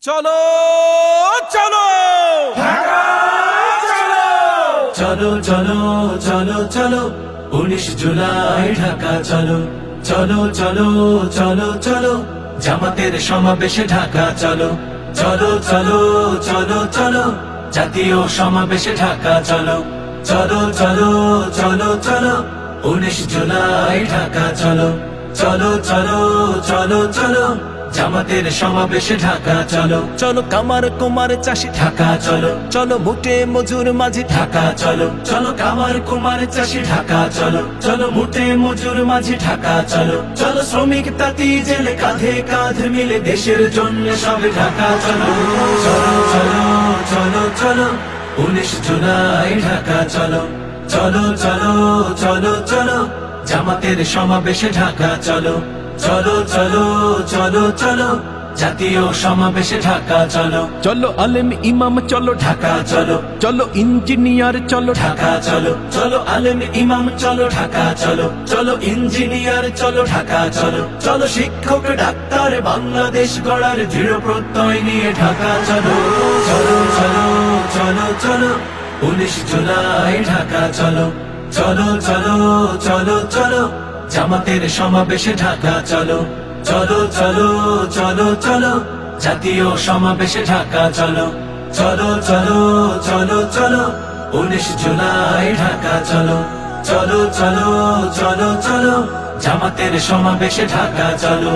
চলো চলো ঢাকা চলো চলো চলো চলো চলো 19 জুলাই ঢাকা চলো চলো চলো চলো চলো জামাতের সমাবেশে ঢাকা চলো চলো চলো চলো চলো জাতীয় সমাবেশে ঢাকা চলো চলো চলো চলো চলো 19 জুলাই ঢাকা চলো চলো চলো চলো চলো জামাতের সমাবেশে ঢাকা চলো চলো কামার কুমার চাষি ঢাকা চলো চলো মুটে মজুর মাঝি ঢাকা চলো চলো কামার কুমার চাষি ঢাকা চলো চলো মুটে মজুর মাঝি ঢাকা চলো চলো শ্রমিক তাঁতি জেলে কাঁধে কাঁধ মিলে দেশের জন্য সবে ঢাকা চলো চলো চলো চলো চলো 19 জুলাই ঢাকা চলো চলো চলো চলো চলো জামাতের সমাবেশে ঢাকা চলো চলো চলো চলো চলো জাতীয় সমাবেশে ঢাকা চলো চলো আলেম ইমাম চলো ঢাকা চলো চলো ইঞ্জিনিয়ার চলো ঢাকা চলো চলো আলেম ইমাম চলো ঢাকা চলো চলো ইঞ্জিনিয়ার চলো ঢাকা চলো চলো শিক্ষক ডাক্তার বাংলাদেশ গড়ার দৃঢ় প্রত্যয় নিয়ে ঢাকা চলো চলো চলো চলো চলো 19 জুলাই ঢাকা চলো চলো চলো চলো চলো জামাতের সমাবেশে ঢাকা চলো চলো চলো চলো চলো জাতীয় সমাবেশে ঢাকা চলো চলো চলো চলো চলো 19 জুলাই ঢাকা চলো চলো চলো চলো চলো জামাতের সমাবেশে ঢাকা চলো।